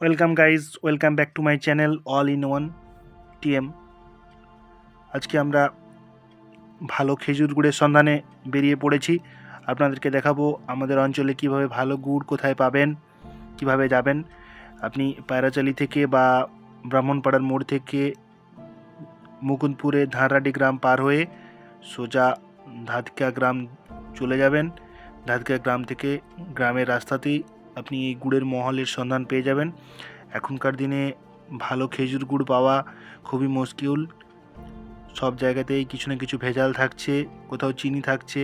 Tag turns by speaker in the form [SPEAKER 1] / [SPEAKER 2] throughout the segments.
[SPEAKER 1] Welcome guys, welcome back to my channel all in one TM. আজকে আমরা ভালো খেজুর গুড়ের সন্ধানে বেরিয়ে পড়েছি। আপনাদেরকে দেখাবো আমাদের অঞ্চলে কিভাবে ভালো গুড় কোথায় পাবেন, কিভাবে যাবেন। আপনি পায়রাচালি থেকে বা ব্রাহ্মণপাড়ার মোড় থেকে মুকুন্দপুরে ধানরাডি গ্রাম পার হয়ে সোজা ধাতকা গ্রাম চলে যাবেন। ধাতকা গ্রাম থেকে গ্রামের রাস্তাতেই আপনি এই গুড়ের মহলের সন্ধান পেয়ে যাবেন। এখনকার দিনে ভালো খেজুর গুড় পাওয়া খুবই মুশকিল। সব জায়গাতেই কিছু না কিছু ভেজাল থাকছে, কোথাও চিনি থাকছে,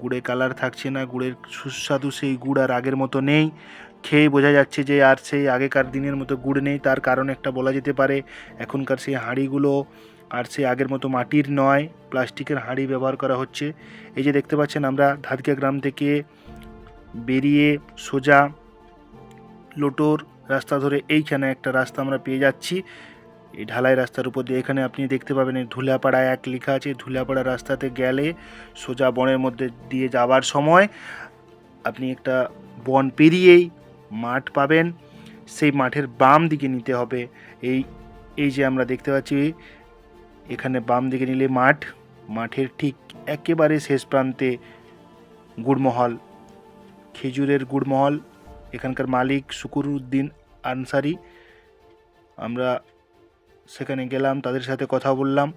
[SPEAKER 1] গুড়ে কালার থাকছে না, গুড়ের সুস্বাদু সেই গুড় আর আগের মতো নেই। খেয়ে বোঝা যাচ্ছে যে আর সেই আগেকার দিনের মতো গুড় নেই। তার কারণ একটা বলা যেতে পারে, এখনকার সেই হাঁড়িগুলো আর সেই আগের মতো মাটির নয়, প্লাস্টিকের হাঁড়ি ব্যবহার করা হচ্ছে। এই যে দেখতে পাচ্ছেন, আমরা ধাতকা গ্রাম থেকে বেরিয়ে সোজা লোটোর রাস্তা ধরে এইখানে একটা রাস্তা আমরা পেয়ে যাচ্ছি। এই ঢালাই রাস্তার উপর দিয়ে এখানে আপনি দেখতে পাবেন এই ধুলাপাড়া এক লেখা আছে। ধুলাপাড়া রাস্তাতে গেলে সোজা বনের মধ্যে দিয়ে যাওয়ার সময় আপনি একটা বন পেরিয়েই মাঠ পাবেন। সেই মাঠের বাম দিকে নিতে হবে। এই এই যে আমরা দেখতে পাচ্ছি, এখানে বাম দিকে নিলে মাঠের ঠিক একেবারে শেষ প্রান্তে গুড়মহল, খেজুরের গুড়মহল। এখানকার মালিক শুকুরউদ্দিন আনসারি। আমরা সেখানে গেলাম, তাদের সাথে কথা বললাম।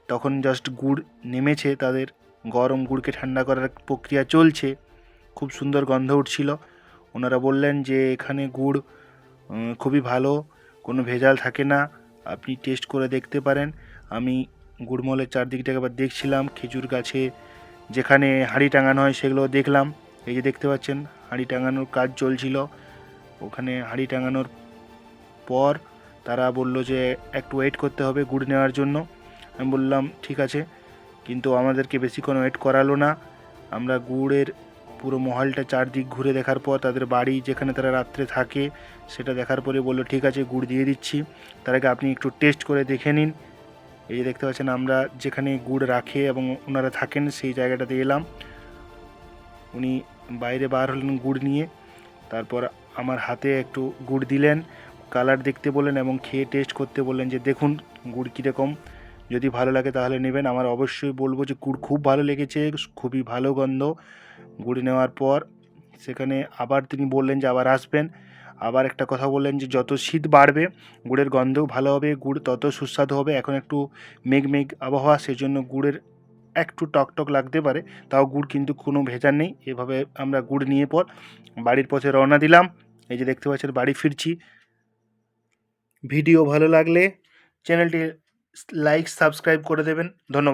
[SPEAKER 1] তখন জাস্ট গুড় নেমেছে, তাদের গরম গুড়কে ঠান্ডা করার প্রক্রিয়া চলছে। খুব সুন্দর গন্ধ উঠছিল। ওনারা বললেন যে এখানে গুড় খুবই ভালো, কোনো ভেজাল থাকে না, আপনি টেস্ট করে দেখতে পারেন। আমি গুড়মহলের চারদিকটাকে আবার দেখছিলাম। খেজুর গাছে যেখানে হাঁড়ি টাঙানো হয় সেগুলো দেখলাম। এই যে দেখতে পাচ্ছেন হাঁড়ি টাঙানোর কাজ চলছিল। ওখানে হাঁড়ি টাঙানোর পর তারা বলল যে একটু ওয়েট করতে হবে গুড় নেওয়ার জন্য। আমি বললাম ঠিক আছে, কিন্তু আমাদেরকে বেশিক্ষণ ওয়েট করালো না। আমরা গুড়ের পুরো মহলটা চারদিক ঘুরে দেখার পর, তাদের বাড়ি যেখানে তারা রাত্রে থাকে সেটা দেখার পরে বললো ঠিক আছে, গুড় দিয়ে দিচ্ছি, তার আগে আপনি একটু টেস্ট করে দেখে নিন। এই যে দেখতে পাচ্ছেন, আমরা যেখানে গুড় রাখে এবং ওনারা থাকেন সেই জায়গাটাতে এলাম। উনি বাইরে বার হলেন গুড় নিয়ে, তারপর আমার হাতে একটু গুড় দিলেন, কালার দেখতে বললেন এবং খেয়ে টেস্ট করতে বললেন যে দেখুন গুড় কীরকম, যদি ভালো লাগে তাহলে নেবেন। আমার অবশ্যই বলবো যে গুড় খুব ভালো লেগেছে, খুবই ভালো গন্ধ। গুড় নেওয়ার পর সেখানে আবার তিনি বললেন যে আবার আসবেন। আবার একটা কথা বললেন যে যত শীত বাড়বে গুড়ের গন্ধও ভালো হবে, গুড় তত সুস্বাদু হবে। এখন একটু মেঘ আবহাওয়া, সেজন্য গুড়ের একটু টকটক লাগতে পারে, তাও গুড় কিন্তু কোনো ভেজাল নেই। এভাবে আমরা গুড় নিয়ে পর বাড়ির পথে রওনা দিলাম। এই যে দেখতে পাচ্ছেন বাড়ি ফিরছি। ভিডিও ভালো লাগলে চ্যানেলটি লাইক সাবস্ক্রাইব করে দেবেন। ধন্যবাদ।